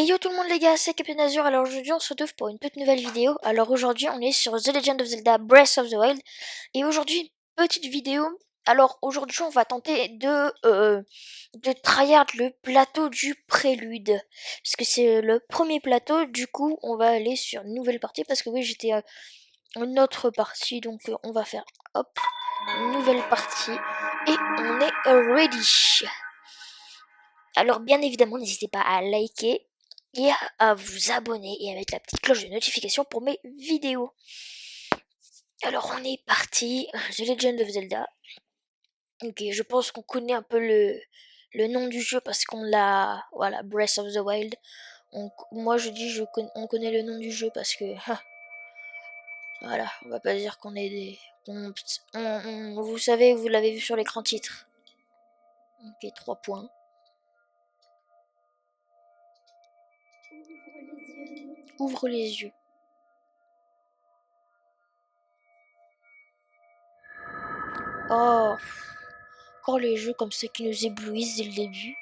Et yo tout le monde les gars, c'est Captain Azur. Alors aujourd'hui on se retrouve pour une toute nouvelle vidéo. Alors aujourd'hui on est sur The Legend of Zelda Breath of the Wild. Et aujourd'hui, petite vidéo. Alors aujourd'hui on va tenter de tryhard le plateau du prélude. Parce que c'est le premier plateau, du coup on va aller sur une nouvelle partie. Parce que oui j'étais une autre partie, donc on va faire hop, une nouvelle partie. Et on est ready. Alors bien évidemment n'hésitez pas à liker et à vous abonner et à mettre la petite cloche de notification pour mes vidéos. Alors on est parti, The Legend of Zelda. Ok, je pense qu'on connaît un peu le nom du jeu parce qu'on l'a, voilà, Breath of the Wild. Moi je dis on connaît le nom du jeu parce que, voilà, on va pas dire qu'on est des... vous savez, vous l'avez vu sur l'écran titre. Ok, 3 points. Ouvre les yeux. Oh, encore les jeux comme ça qui nous éblouissent dès le début.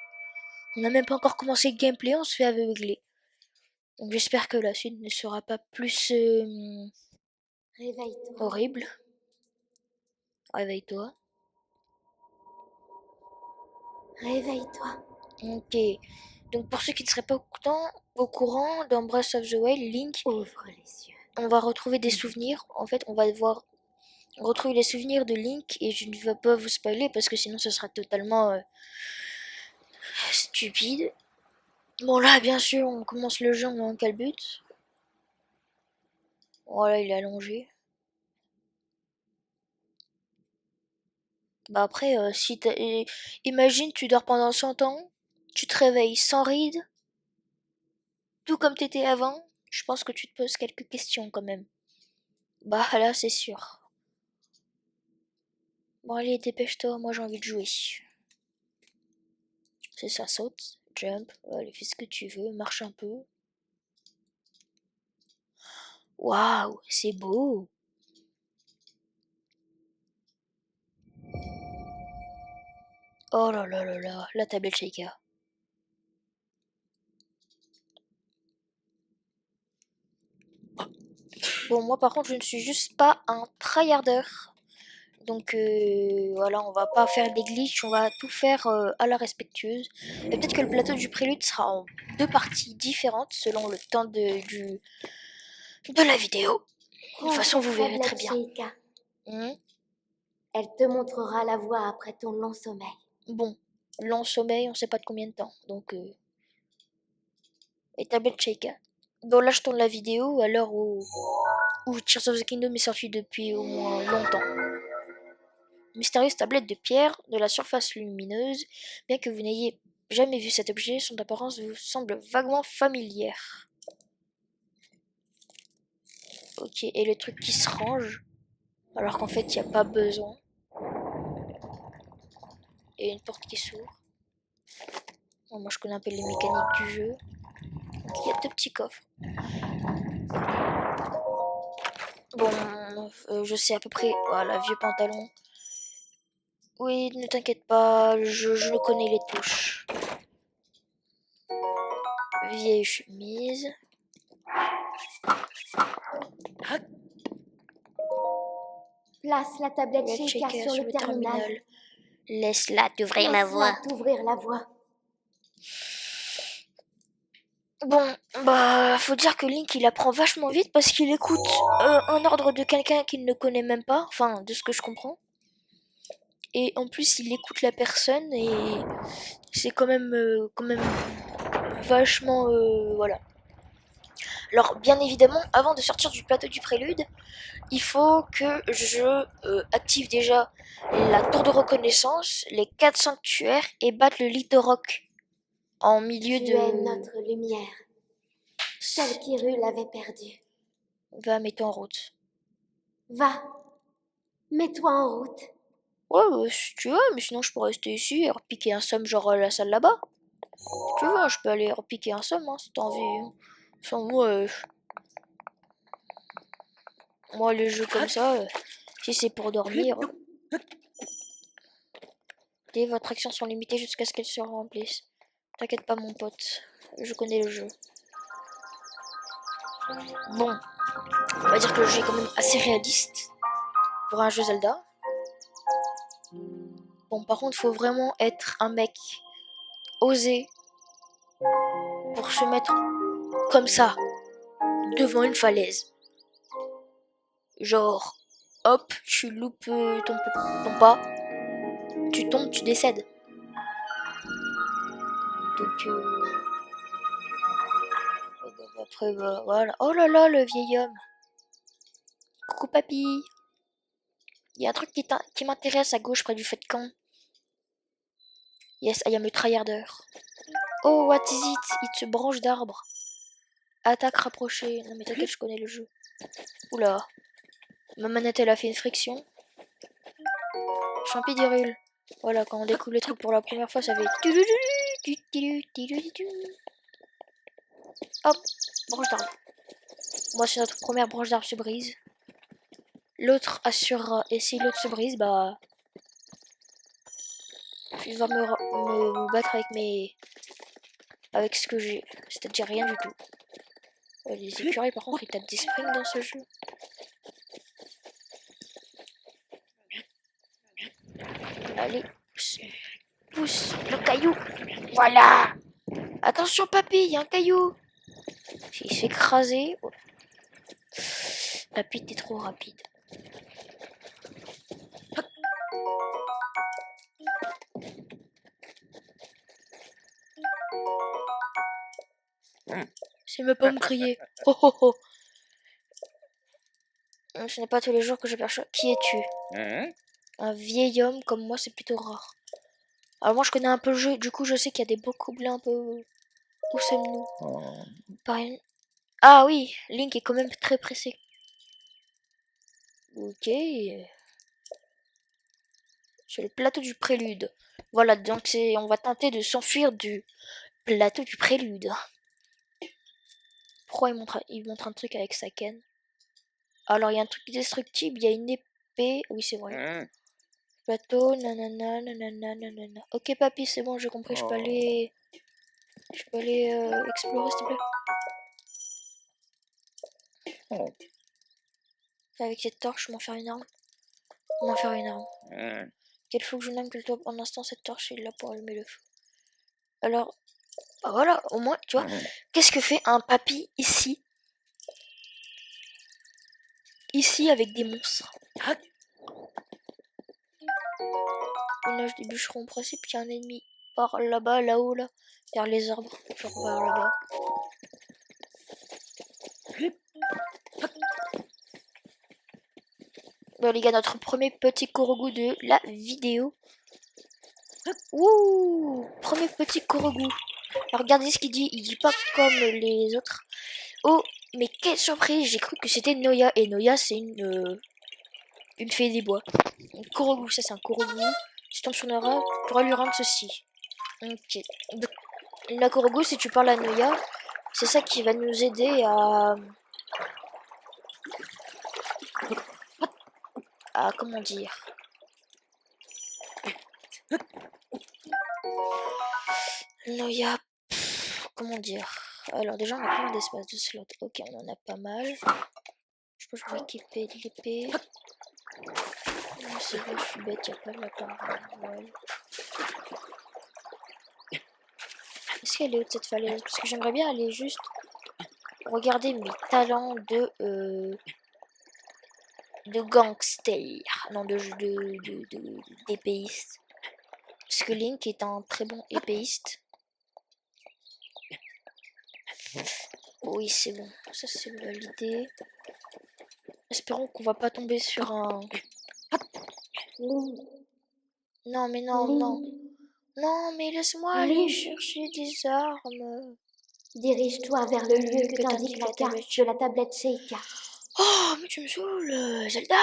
On n'a même pas encore commencé le gameplay, on se fait aveugler. Donc j'espère que la suite ne sera pas plus horrible. Réveille-toi. Réveille-toi. Ok. Donc pour ceux qui ne seraient pas au courant, dans Breath of the Wild, Link, Ouvre les yeux. on va retrouver des souvenirs. En fait, on va devoir retrouver les souvenirs de Link et je ne vais pas vous spoiler parce que sinon ce sera totalement stupide. Bon là, bien sûr, on commence le jeu, on est en quel but? Voilà, il est allongé. Bah après, imagine, tu dors pendant 100 ans, tu te réveilles sans ride, tout comme t'étais avant, je pense que tu te poses quelques questions quand même. Bah là, c'est sûr. Bon allez, dépêche-toi, moi j'ai envie de jouer. C'est ça, saute, jump, allez, fais ce que tu veux, marche un peu. Waouh, c'est beau. Oh là là là là, la tablette shaker. Bon, moi par contre, je ne suis juste pas un tryharder. Donc voilà, on va pas faire des glitches, on va tout faire à la respectueuse. Et peut-être que le plateau du prélude sera en 2 parties différentes selon le temps de la vidéo. De toute façon, vous verrez très bien. Elle te montrera la voie après ton long sommeil. Bon, long sommeil, on sait pas de combien de temps. Donc, et tablette shaker. Bon, là, je tourne la vidéo à l'heure où Tears of the Kingdom est sorti depuis au moins longtemps. Mystérieuse tablette de pierre de la surface lumineuse, bien que vous n'ayez jamais vu cet objet, son apparence vous semble vaguement familière. Ok, et le truc qui se range, alors qu'en fait il n'y a pas besoin. Et une porte qui s'ouvre. Bon, moi je connais un peu les mécaniques du jeu. Donc il y a 2 petits coffres. Bon, je sais à peu près. Voilà, vieux pantalon. Oui, ne t'inquiète pas, je connais les touches. Vieille chemise. Place la tablette Red shaker shaker sur le terminal. Laisse-la t'ouvrir la voie. Laisse-la t'ouvrir la voie. Bon, bah, faut dire que Link il apprend vachement vite parce qu'il écoute un ordre de quelqu'un qu'il ne connaît même pas, enfin, de ce que je comprends. Et en plus, il écoute la personne et c'est quand même vachement, voilà. Alors, bien évidemment, avant de sortir du plateau du prélude, il faut que je active déjà la tour de reconnaissance, les 4 sanctuaires et battre le Litorok en milieu Tu es notre lumière. Celle qu'Hyrule avait perdue. Va, mets-toi en route. Va, mets-toi en route. Ouais, si tu veux, mais sinon je peux rester ici et repiquer un somme genre la salle là-bas. Si tu veux, je peux aller repiquer un somme, hein, si t'as envie. Hein. Sans moi, moi les jeux comme ça, si c'est pour dormir, votre actions sont limitées jusqu'à ce qu'elles se remplissent. T'inquiète pas mon pote. je connais le jeu. Bon, on va dire que le jeu est quand même assez réaliste pour un jeu Zelda. Bon, par contre, faut vraiment être un mec osé pour se mettre comme ça devant une falaise. Genre, hop, tu loupes ton pas, tu tombes, tu décèdes. Donc, après, bah, voilà. Oh là là, le vieil homme. Coucou papy. Il y a un truc qui m'intéresse à gauche près du feu de camp. Yes, I am a tryharder. Oh, what is it? It's a branche d'arbre. Attaque rapprochée. Non mais t'inquiète, je connais le jeu. Oula. Ma manette elle a fait une friction. Champidirule. Voilà, quand on découvre les trucs pour la première fois, ça fait... Hop, branche d'arbre. Moi, si notre première branche d'arbre se brise, l'autre assure... Et si l'autre se brise, bah... Je vais me battre avec mes... Avec ce que j'ai. C'est-à-dire rien du tout. Ouais, les écureuils, par contre, ils tapent des springs dans ce jeu. Allez, pousse. Pousse le caillou. Voilà. Attention, papy, il y a un caillou. Il s'est écrasé. Oh. Papy, t'es trop rapide. C'est même pas me crier. Oh oh oh. Ce n'est pas tous les jours que je perçois. Qui es-tu? Un vieil homme comme moi, c'est plutôt rare. Alors moi, je connais un peu le jeu. Du coup, je sais qu'il y a des bokoblins un peu... Où sommes-nous? Ah oui, Link est quand même très pressé. Ok. Sur le plateau du prélude. Voilà, donc on va tenter de s'enfuir du plateau du prélude. Pourquoi il montre un truc avec sa canne? Alors, il y a un truc destructible, il y a une épée. Oui, c'est vrai. Plateau, nanana, nanana, nanana. Ok, papy, c'est bon, j'ai compris, je peux aller... Je peux aller explorer, s'il te plaît. Avec cette torche, je m'en faire une arme. M'en faire une arme. Quel faut que je nomme que le top en instant cette torche est là pour allumer le feu. Alors, bah voilà, au moins, tu vois, qu'est-ce que fait un papy ici? Ici, avec des monstres. Ménage des bûcherons, en principe, il y a un ennemi par là-bas, là-haut, là, vers les arbres, genre par là-bas. Bon, les gars, notre premier petit Korogu de la vidéo. Ouh, premier petit Korogu. Alors, regardez ce qu'il dit, il dit pas comme les autres. Oh, mais quelle surprise, j'ai cru que c'était Noya. Et Noya, c'est une fée des bois. Un Korogu, ça c'est un Korogu. Si tu tombes sur Nora, tu pourras lui rendre ceci. Ok. Donc, la Korogu, si tu parles à Noya, c'est ça qui va nous aider à comment dire? Noya, comment dire? Alors déjà, on a plein d'espace de slot. Ok, on en a pas mal. Je pense que je vais équiper de l'épée. C'est bon, je suis bête, il n'y a pas de la parole. Est-ce qu'elle est haute cette falaise? Parce que j'aimerais bien aller juste regarder mes talents de gangster. Non, d'épéiste. Parce que Link est un très bon épéiste. Oui, c'est bon. Ça, c'est l'idée. Espérons qu'on va pas tomber sur un... Non, mais non, non. Non, mais laisse-moi aller chercher des armes. Dirige-toi vers le lieu que t'indique la carte de la tablette Sheikah. Oh, mais tu me saoules, Zelda.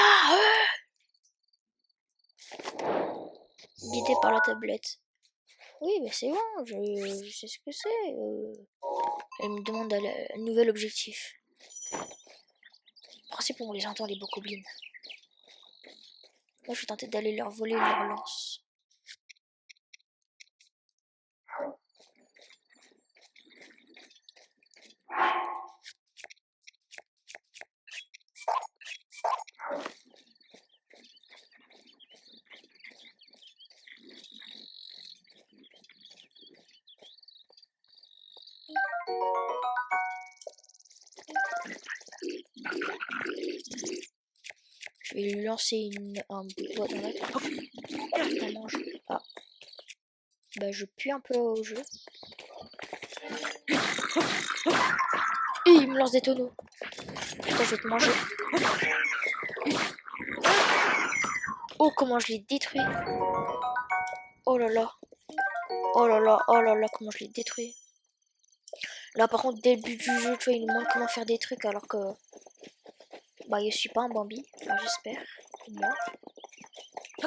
Guidé par la tablette. Oui, mais c'est bon, je sais ce que c'est. Elle me demande un nouvel objectif. En principe, on les entend, les bokoblins. Moi, je vais tenter d'aller leur voler leur lance. Je vais lui lancer un doigt dans la tronche. On mange. Ah. Bah je pue un peu au jeu. Et il me lance des tonneaux. Putain, je vais te manger. Oh, comment je l'ai détruit. Oh là là. Oh là là, oh là là, comment je l'ai détruit. Là, par contre, dès le début du jeu, tu vois, il nous montre comment faire des trucs alors que... Bah, je suis pas un Bambi, enfin, j'espère. Moi.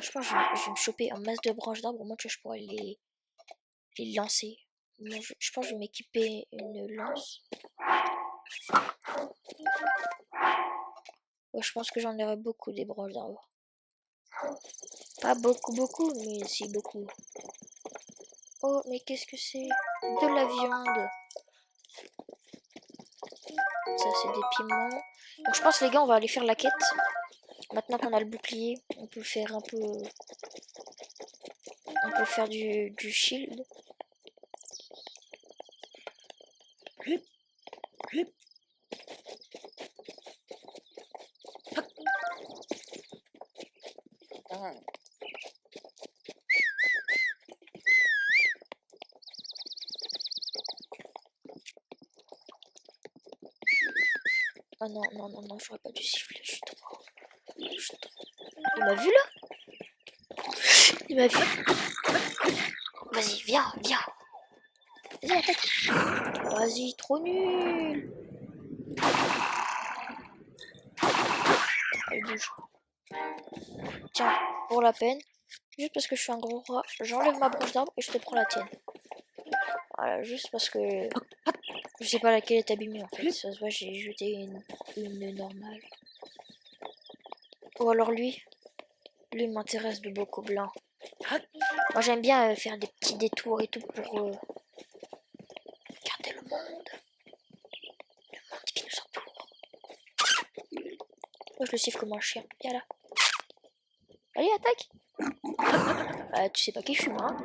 Je pense que je vais me choper un masse de branches d'arbres. Au moins, tu vois, je pourrais les lancer. Bon, je pense que je vais m'équiper une lance. Ouais, je pense que j'en aurai beaucoup des branches d'arbres. Pas beaucoup, mais si beaucoup. Oh, mais qu'est-ce que c'est? De la viande. Ça, c'est des piments. Donc, je pense, les gars, on va aller faire la quête. Maintenant qu'on a le bouclier, on peut faire un peu... On peut faire du shield. Oh non, non, non, non, j'aurais pas dû siffler, je suis trop... Il m'a vu là? Il m'a vu. Vas-y, viens, viens. Vas-y, attaque. Vas-y, trop nul. Allez, bouge. Tiens, pour la peine, juste parce que je suis un gros rat, j'enlève ma branche d'arbre et je te prends la tienne. Voilà, juste parce que je sais pas laquelle est abîmée en fait. Ça se voit, j'ai jeté une normale. Ou alors lui m'intéresse de beaucoup blanc. Moi j'aime bien faire des petits détours et tout pour regarder le monde qui nous entoure. Moi je le siffle comme un chien. Viens là. Allez, attaque. Tu sais pas qui je suis moi. Hein.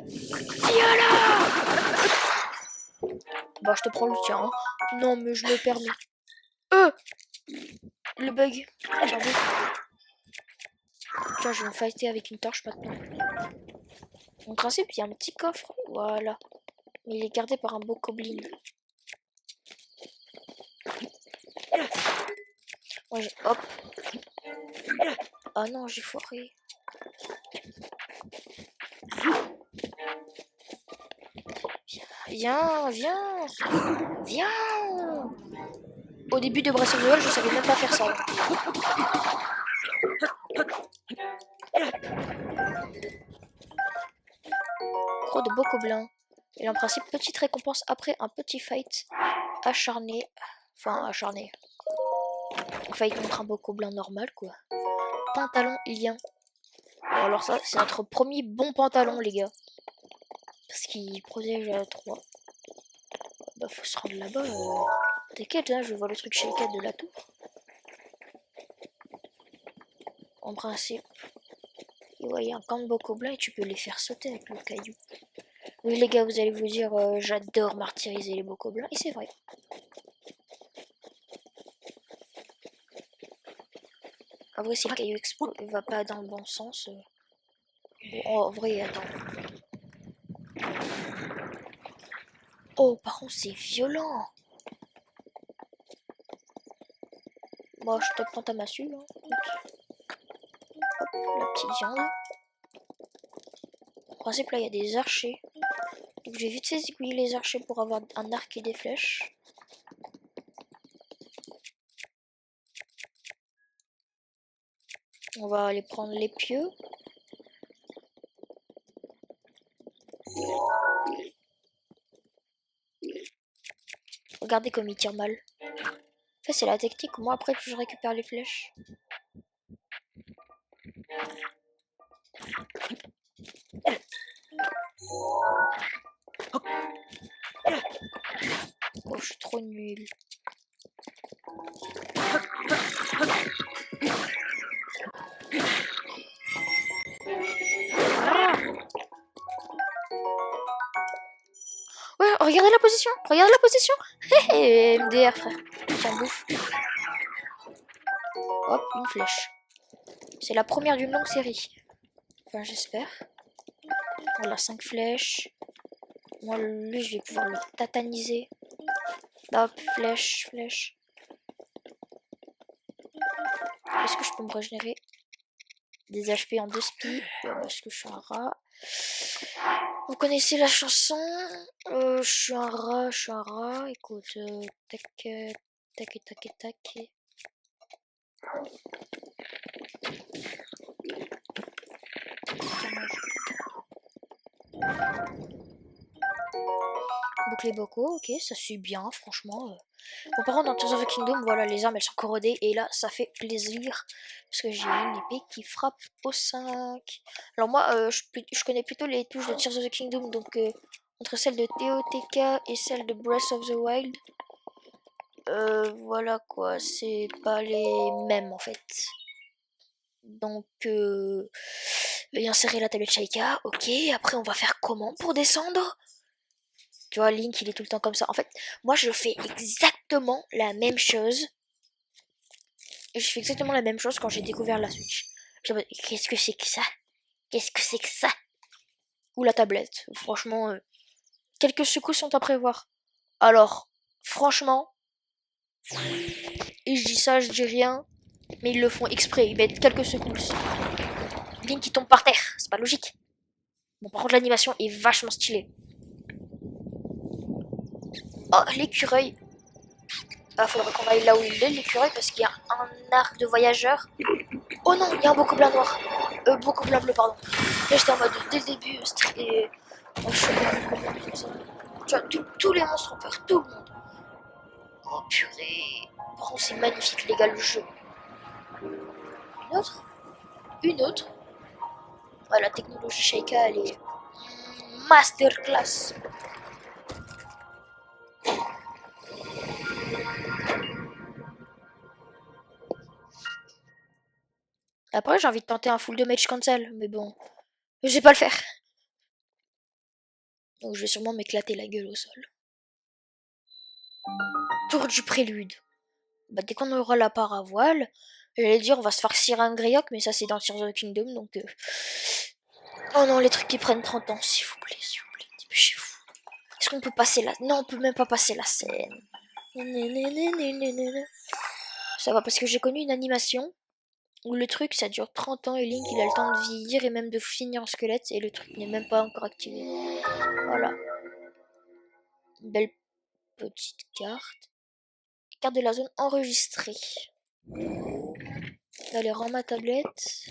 Viens là. Bah je te prends le tien. Hein. Non mais je me permets. Le bug. Attendez. Tiens, je vais me fighter avec une torche maintenant. En principe, il y a un petit coffre. Voilà. Mais il est gardé par un bokoblin. Moi, hop. Ah non, j'ai foiré. Viens, viens. Viens. Au début de Breath of the Wild, je savais même pas faire ça. Gros de bokoblin. Et en principe, petite récompense après un petit fight acharné. Enfin, acharné. Fight contre un bokoblin normal, quoi. Pantalon lien. Bon, alors ça, c'est notre premier bon pantalon, les gars. Parce qu'il protège à 3. Bah, faut se rendre là-bas. T'inquiète, hein, je vois le truc chez le cadre de la tour. En principe. Ouais, il y a un camp de bokoblin et tu peux les faire sauter avec le caillou. Oui, les gars, vous allez vous dire, j'adore martyriser les bokoblins. Et c'est vrai. En vrai, si le caillou va pas dans le bon sens. En vrai, attends. Oh, par contre, c'est violent. Bon, je te prends ta massue. Hein. Hop, la petite viande. En principe, là, il y a des archers. Donc, je vais vite fait aiguiller les archers pour avoir un arc et des flèches. On va aller prendre les pieux. Regardez comme il tire mal. En fait, c'est la technique. Moi, après, je récupère les flèches. Oh, je suis trop nul. Ouais, regardez la position. Regardez la position. Hé hé, MDR, frère. Tiens, bouffe. Hop, une flèche. C'est la première d'une longue série. Enfin, j'espère. Voilà, 5 flèches. Moi, lui, je vais pouvoir le tataniser. Hop, flèche, flèche. Est-ce que je peux me régénérer des HP en 2 spi? Parce que je suis un rat. Vous connaissez la chanson? Je suis un rat, je suis un rat. Écoute, tac, tac, tac, tac. Boucler Boko, ok, ça suit bien, franchement. Bon, par contre, dans Tears of the Kingdom, voilà, les armes elles sont corrodées et là, ça fait plaisir parce que j'ai une épée qui frappe au 5. Alors, moi, je connais plutôt les touches de Tears of the Kingdom, donc entre celle de TOTK et celle de Breath of the Wild, voilà quoi, c'est pas les mêmes en fait. Donc, veuillez insérer la tablette Shaika, ok, après, on va faire comment pour descendre? Tu vois, Link, il est tout le temps comme ça. En fait, moi, je fais exactement la même chose. Et je fais exactement la même chose quand j'ai découvert la Switch. Qu'est-ce que c'est que ça? Qu'est-ce que c'est que ça? Ou la tablette. Franchement, quelques secousses sont à prévoir. Alors, franchement, et je dis ça, je dis rien, mais ils le font exprès. Ils mettent quelques secousses. Link, il tombe par terre. C'est pas logique. Bon, par contre, l'animation est vachement stylée. Oh, l'écureuil. Ah, faudrait qu'on aille là où il est, l'écureuil, parce qu'il y a un arc de voyageur. Oh non, il y a un bokoblin noir. Bokoblin bleu, pardon. Là, j'étais en mode, dès le début, c'était... Oh, je suis comme ça. Tu vois, tous les monstres ont peur, tout le monde. Oh, purée. Par contre, c'est magnifique, les gars, le jeu. Une autre? Une autre? Ouais, la technologie Sheikah, elle est... masterclass. Après, j'ai envie de tenter un full damage cancel, mais bon, je vais pas le faire. Donc, je vais sûrement m'éclater la gueule au sol. Tour du prélude. Bah, dès qu'on aura la part à voile, j'allais dire on va se farcir un grioc, mais ça c'est dans Tears of the Kingdom, donc... Oh non, les trucs qui prennent 30 ans, s'il vous plaît, dépêchez-vous. Est-ce qu'on peut passer la... Non, on peut même pas passer la scène. Ça va, parce que j'ai connu une animation où le truc, ça dure 30 ans et Link, il a le temps de vieillir et même de finir en squelette, et le truc n'est même pas encore activé. Voilà. Une belle petite carte. Carte de la zone enregistrée. Allez, rends ma tablette.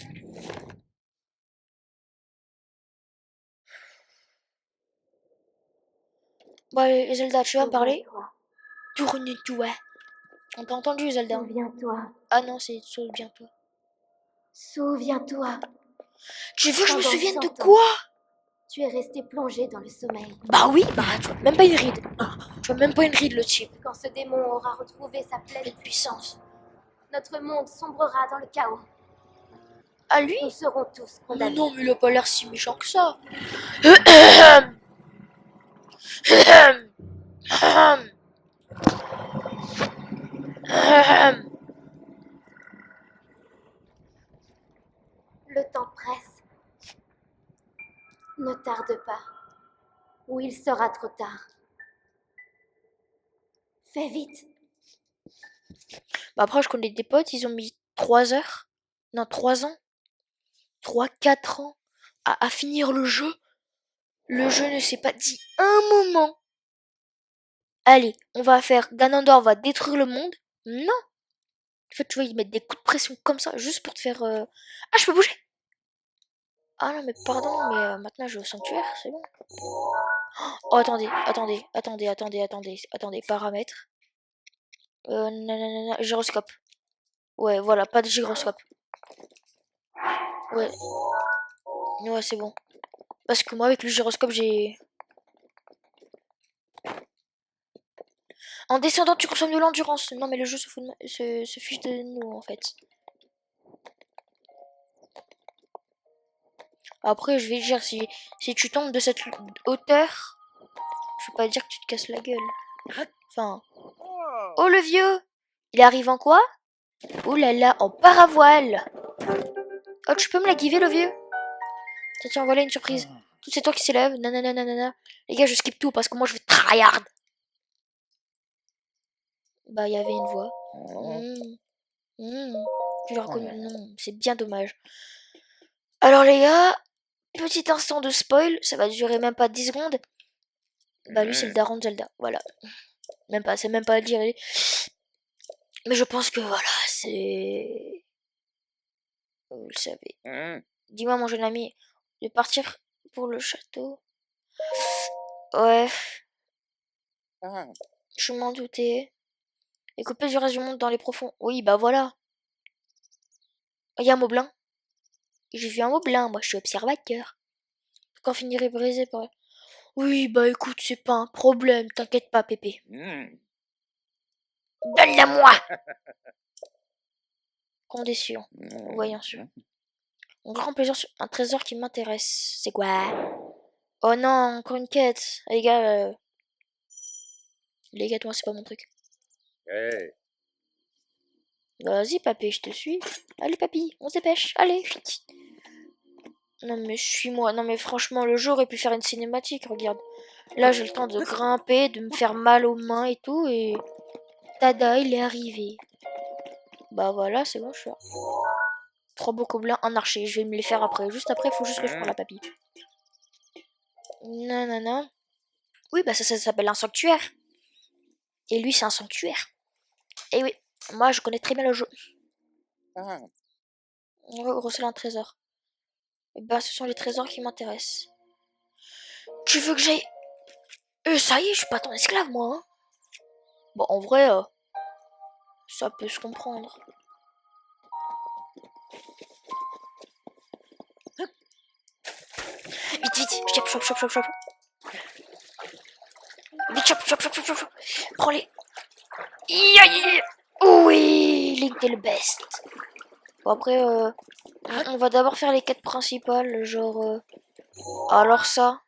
Bon, allez, Zelda, tu vas me parler? Tourne-toi. On t'a entendu, Zelda? Souviens-toi. Ah non, c'est souviens-toi. Souviens-toi. Tu veux que je me Pendant souvienne de 100 ans, quoi? tu es resté plongé dans le sommeil. Bah oui, bah tu vois même pas une ride. Tu vois même pas une ride, le type. Quand ce démon aura retrouvé sa pleine Pleine puissance. notre monde sombrera dans le chaos. Ah lui? Nous serons tous Mais condamnés. non, mais il a pas l'air si méchant que ça. Le temps presse. Ne tarde pas, ou il sera trop tard. Fais vite. Bah après, je connais des potes, ils ont mis 3 heures. Non, 3 ans. 3, 4 ans à finir le jeu. Le jeu ne s'est pas dit un moment. Allez, on va faire Ganondorf va détruire le monde. Non. En fait, tu vois, ils mettent des coups de pression comme ça, juste pour te faire... Ah, je peux bouger. Ah non, mais pardon, mais maintenant je vais au sanctuaire, c'est bon. Oh, attendez, paramètres. Nanana, gyroscope. Ouais, voilà, pas de gyroscope. Ouais, ouais, c'est bon. Parce que moi, avec le gyroscope, j'ai... En descendant, tu consommes de l'endurance. Non, mais le jeu se fiche de nous, en fait. Après, je vais dire, si tu tombes de cette hauteur, Je veux pas dire que tu te casses la gueule. Enfin... Oh, le vieux! Il arrive en quoi? Oh là là, en paravoile! Oh, tu peux me la giver, le vieux? Tiens, tiens, voilà une surprise. Tout c'est toi qui s'élève. Nanana, nanana. Les gars, je skip tout parce que moi, je vais tryhard. Bah, il y avait une voix. Tu l'as reconnu? Non, c'est bien dommage. Alors, les gars, petit instant de spoil. Ça va durer même pas 10 secondes. Bah, lui, c'est le daron de Zelda. Voilà. Même pas, c'est même pas à dire. Mais je pense que voilà, c'est... Vous le savez. Dis-moi, mon jeune ami, de partir pour le château. Ouais, je m'en doutais. Et couper du reste du monde dans les profonds. Oui, bah voilà. Il y a un moblin. J'ai vu un moblin, moi je suis observateur. Quand finirait brisé par... Oui, bah écoute, c'est pas un problème, t'inquiète pas, Pépé. Donne-la-moi! Condition. Voyons sûr. Mon grand plaisir sur un trésor qui m'intéresse. C'est quoi? Oh non, encore une quête. Les gars, toi, c'est pas mon truc. Hey. Vas-y, papé, je te suis. Allez, papy, on se dépêche. Allez, vite. Non, mais suis-moi. Non, mais franchement, le jeu aurait pu faire une cinématique, regarde. Là, j'ai le temps de grimper, de me faire mal aux mains et tout, et... Tada, il est arrivé. Bah voilà, c'est bon, je suis là. 3 beaux gobelins, un archer. Je vais me les faire après. Juste après, il faut juste que je prenne la papille. Non, non, non. Oui, bah ça s'appelle un sanctuaire. Et lui, c'est un sanctuaire. Et oui, moi, je connais très bien le jeu. On va receler un trésor. Et bah, ce sont les trésors qui m'intéressent. Tu veux que j'aille... ça y est, je suis pas ton esclave, moi. Hein. Bon, en vrai, ça peut se comprendre. Vite, vite, chop, chop, chop, chop, chop. Vite, chop, chop, chop, chop, chop. Prends-les. Oui, Link est le best. Bon, après, on va d'abord faire les quêtes principales, genre... Alors ça...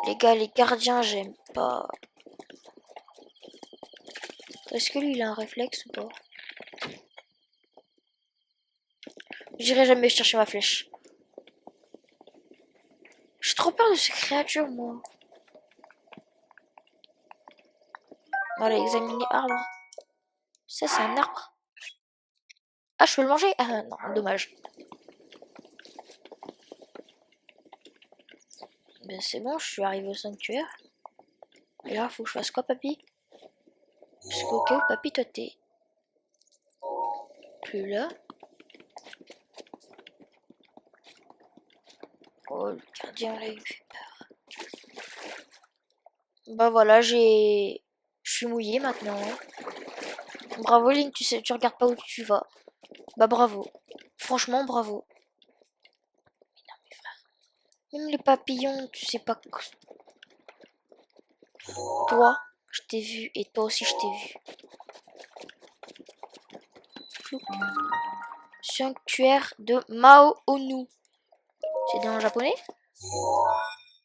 Les gars, les gardiens, j'aime pas. Est-ce que lui, il a un réflexe ou pas? J'irai jamais chercher ma flèche. J'ai trop peur de ces créatures, moi. Voilà, examiner arbre. Ça, c'est un arbre. Ah, je peux le manger? Ah non, dommage. Ben c'est bon, je suis arrivé au sanctuaire. Et là, faut que je fasse quoi, papy? Parce qu'au cas où, papy, toi, t'es plus là. Oh, le gardien, là, il me fait peur. Bah voilà, je suis mouillé maintenant. Hein. Bravo, Link, tu sais, tu regardes pas où tu vas. Bah bravo. Franchement, bravo. Mais non, mais frère. Même les papillons, tu sais pas... Toi, je t'ai vu, et toi aussi, je t'ai vu. Sanctuaire de Mao Onu. C'est dans le japonais?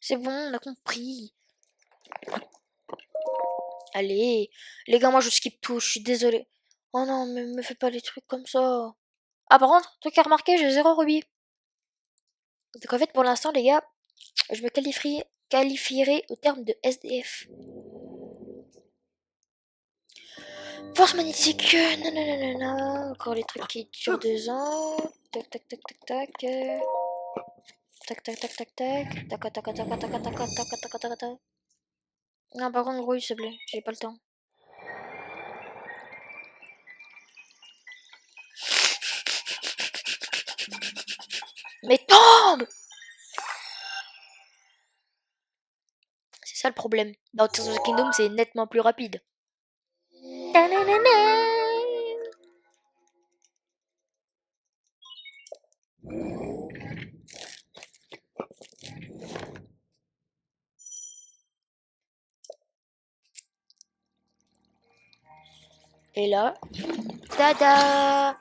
C'est bon, on a compris. Allez, les gars, moi je skip tout, je suis désolée. Oh non, mais me fais pas les trucs comme ça. Ah, par contre, truc à remarquer, j'ai 0 rubis. Donc en fait, pour l'instant, les gars, je me qualifierai au terme de SDF. Force magnétique, non, non, non, non, non. Encore les trucs qui durent 2 ans. Tac, tac, tac, tac, tac. Tac, tac, tac, tac, tac. Tac, tac, tac, tac, tac, tac, tac, tac, tac, tac, tac. Non, par contre, gros, s'il te plaît, j'ai pas le temps. Mais tombe! C'est ça le problème. Dans Tears of the Kingdom, c'est nettement plus rapide. Et là, tada!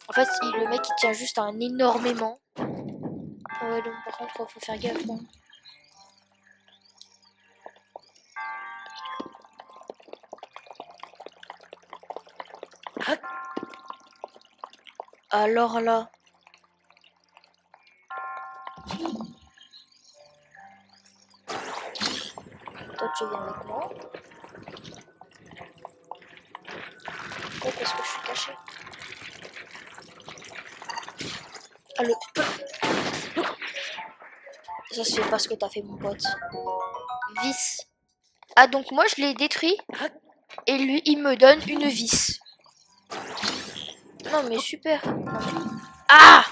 En fait, le mec il tient juste un énormément. Ouais, donc par contre, faut faire gaffe. Hein. Alors là. Toi, tu viens avec moi. Ouais, parce que je suis caché. Allô. Ça se fait pas ce que t'as fait, mon pote. Vis. Ah, donc moi, je l'ai détruit. Et lui, il me donne une vis. Non, mais super. Non, mais... Ah!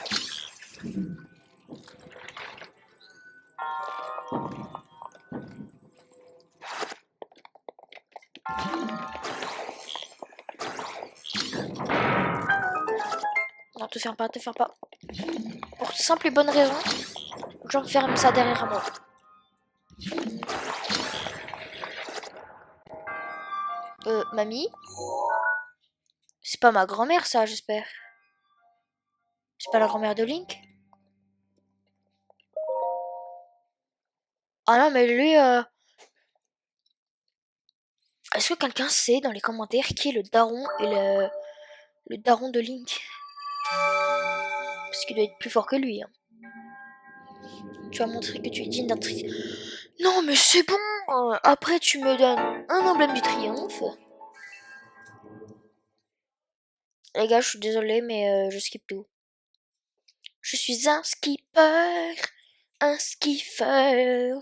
Non, te ferme pas, te ferme pas. Pour simple et bonne raison, j'enferme ça derrière moi. Mamie? C'est pas ma grand-mère, ça, j'espère. C'est pas la grand-mère de Link? Ah non, mais lui, est-ce que quelqu'un sait dans les commentaires qui est le daron et le daron de Link? Parce qu'il doit être plus fort que lui, hein. Tu vas montrer que tu es digne d'un triomphe. Non, mais c'est bon! Après, tu me donnes un emblème du triomphe. Les gars, je suis désolée, mais je skip tout. Je suis un skipper. Un skiffer.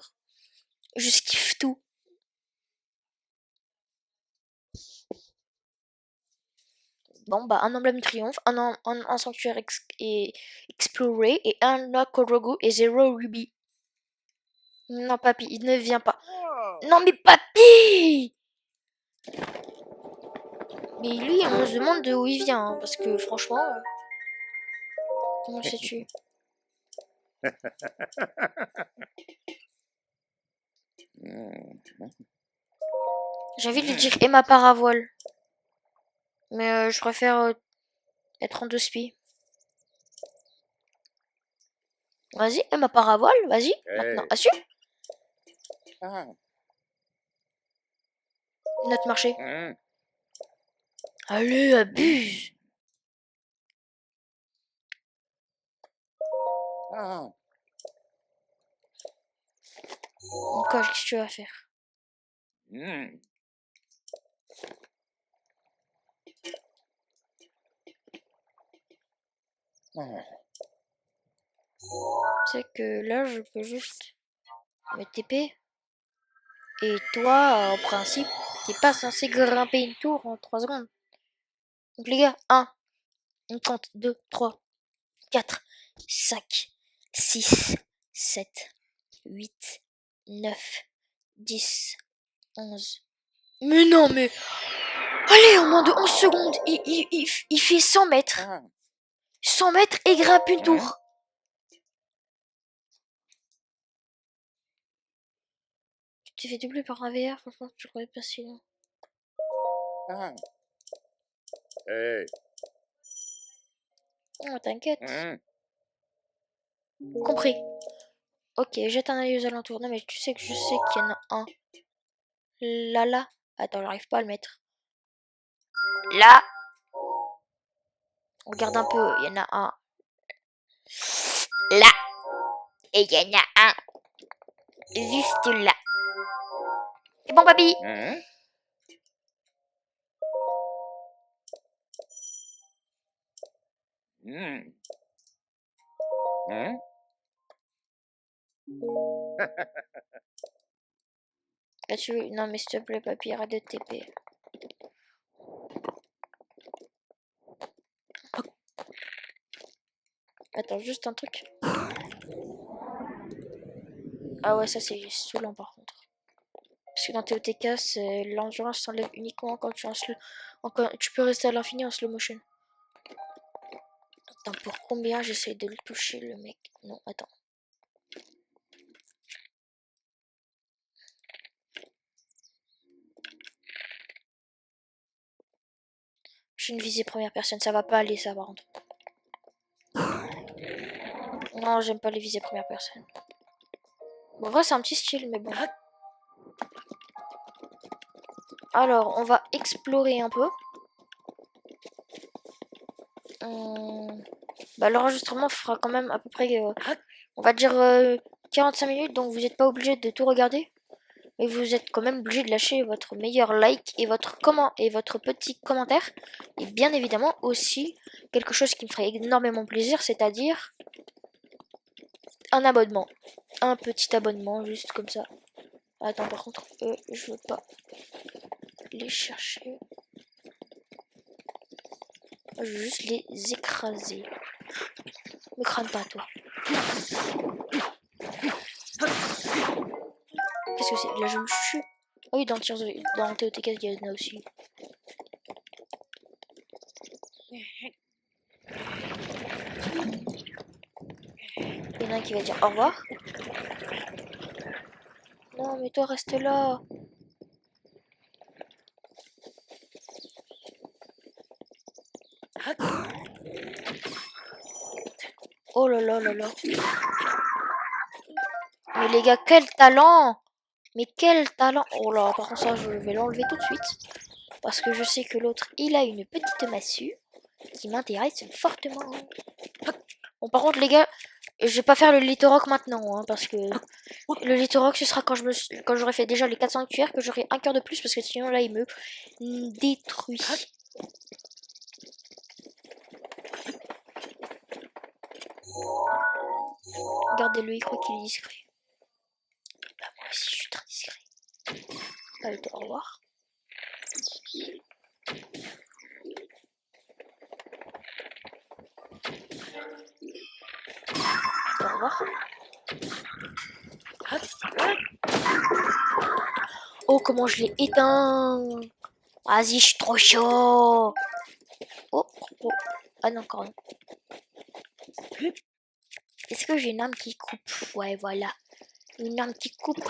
Je skiffe tout. Bon, bah, un emblème triomphe, un sanctuaire exploré et un Okorogo et 0 rubis. Non, papy, il ne vient pas. Non, mais papy! Mais lui, on se demande de où il vient, hein, parce que franchement, comment sais-tu? J'ai envie de lui dire Emma Paravoile. Mais je préfère être en deux spies. Vas-y, Emma Paravoile, vas-y. Maintenant, assume. Notre marché. Allez, abuse. Encore, qu'est-ce que tu vas faire? C'est que là, je peux juste me TP. Et toi, en principe, t'es pas censé grimper une tour en 3 secondes. Donc les gars, 1, on compte 2, 3, 4, 5, 6, 7, 8, 9, 10, 11. Mais non, mais... Allez, en moins de 11 secondes, il fait 100 mètres. 100 mètres et grimpe une tour. Tu t'es fait doubler par un VR, franchement, je croyais pas si long. Oh, t'inquiète. Compris. Ok, jette un œil aux alentours. Non, mais tu sais que je sais qu'il y en a un. Là. Attends, j'arrive pas à le mettre. Là. On regarde un peu. Il y en a un. Là. Et il y en a un. Juste là. C'est bon, papy. Là, non, mais s'il te plaît, papy, arrête de TP. Attends, juste un truc. Ah ouais, ça c'est saoulant par contre. Parce que dans TOTK, l'endurance s'enlève uniquement quand tu es en slow. Tu peux rester à l'infini en slow motion. Attends, pour combien j'essaye de le toucher, le mec? Non, attends. J'ai une visée première personne, ça va pas aller ça par contre. Non, j'aime pas les visées première personne. Bon, en vrai, c'est un petit style, mais bon. Alors, on va explorer un peu. Bah, l'enregistrement fera quand même à peu près, on va dire 45 minutes, donc vous n'êtes pas obligé de tout regarder. Mais vous êtes quand même obligé de lâcher votre meilleur like et votre petit commentaire. Et bien évidemment aussi quelque chose qui me ferait énormément plaisir, c'est-à-dire un abonnement. Un petit abonnement, juste comme ça. Attends, par contre, je veux pas les chercher. Je veux juste les écraser. Me crame pas, toi. Qu'est-ce que c'est? Là, je me chute. Ah oui, dans TOTK, il y en a aussi. Il y en a un qui va dire au revoir. Non, mais toi, reste là. Oh là là là là. Mais les gars, quel talent! Mais quel talent! Oh là, par contre, ça, je vais l'enlever tout de suite. Parce que je sais que l'autre, il a une petite massue qui m'intéresse fortement. Bon, par contre, les gars, je vais pas faire le Litorock maintenant, hein, parce que le Litorock, ce sera quand j'aurai fait déjà les 400 cuillères, que j'aurai un cœur de plus, parce que sinon, là, il me détruit. Regardez-le, il croit qu'il est discret. Bah, moi aussi, je suis très discret. Allez, au revoir. Au revoir. Oh, comment je l'ai éteint! Vas-y, je suis trop chaud! Oh, oh. Ah non, encore non. Est-ce que j'ai une arme qui coupe? Ouais, voilà. Une arme qui coupe.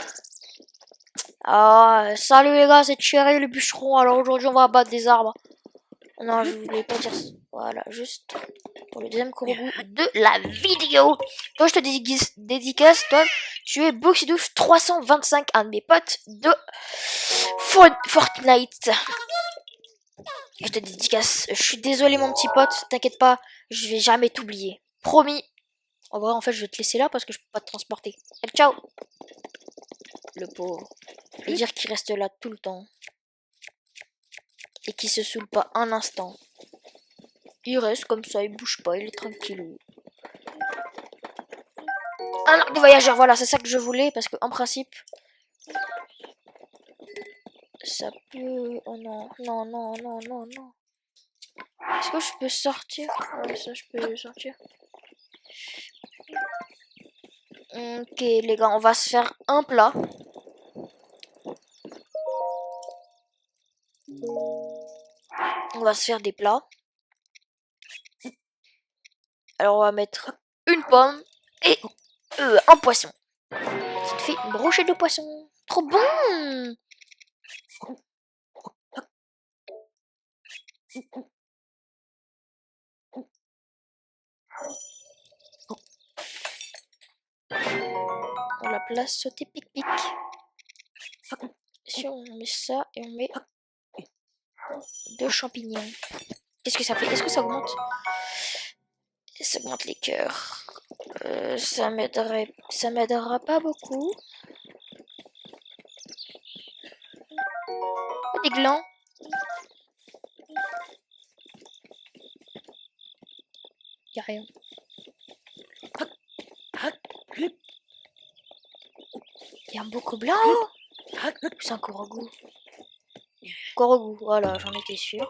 Ah, salut les gars, c'est Thierry le bûcheron. Alors aujourd'hui, on va abattre des arbres. Non, je voulais pas dire ça. Voilà, juste pour le deuxième Korogu de la vidéo. Toi, je te dédicace. Toi, tu es Boxydouf 325, un de mes potes de Fortnite. Je te dédicace. Je suis désolé, mon petit pote. T'inquiète pas, je vais jamais t'oublier. Promis. En vrai, en fait, je vais te laisser là parce que je peux pas te transporter. Allez, ciao. Le pauvre. Et dire qu'il reste là tout le temps. Et qu'il se saoule pas un instant. Il reste comme ça, il bouge pas, il est tranquille. Un arc de voyageur, voilà, c'est ça que je voulais, parce que en principe, ça peut... Oh non, non, non, non, non, non. Est-ce que je peux sortir? Ouais, ça, je peux sortir. Ok, les gars, on va se faire un plat. On va se faire des plats. Alors, on va mettre une pomme et un poisson. Ça te fait une brochette de poisson. Trop bon! On la place sauter pic-pic. Si on met ça et on met 2 champignons. Qu'est-ce que ça fait? Est-ce que ça augmente? Ça augmente les cœurs. Ça m'aidera pas beaucoup. Des glands. Y'a rien. Y'a un beau blanc. C'est un Korogu. Korogu, voilà, j'en étais sûre.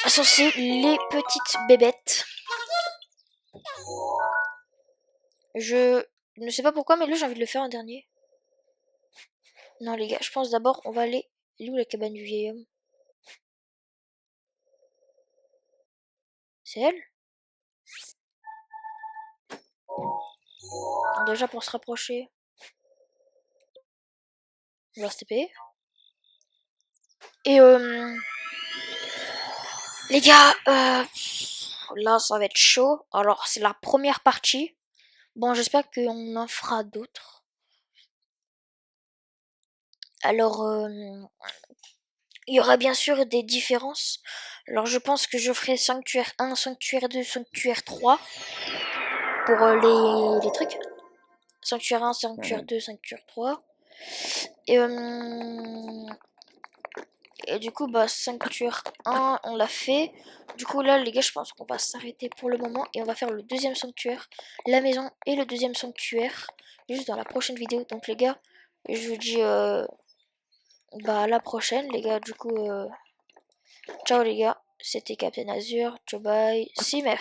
Ce sont les petites bébêtes. Je ne sais pas pourquoi, mais là j'ai envie de le faire en dernier. Non les gars, je pense d'abord on va aller... Elle est où la cabane du vieil homme? C'est elle? Déjà pour se rapprocher. On va se TP. Et les gars, là ça va être chaud. Alors c'est la première partie. Bon, j'espère qu'on en fera d'autres. Alors, il y aura bien sûr des différences. Alors je pense que je ferai sanctuaire 1, sanctuaire 2, sanctuaire 3 pour les trucs. Sanctuaire 1, sanctuaire 2, sanctuaire 3. Et du coup, bah, sanctuaire 1, on l'a fait. Du coup, là, les gars, je pense qu'on va s'arrêter pour le moment. Et on va faire le deuxième sanctuaire, la maison et le deuxième sanctuaire, juste dans la prochaine vidéo. Donc, les gars, je vous dis bah, à la prochaine, les gars. Du coup, ciao, les gars. C'était Captain Azur. Ciao, bye. Simer.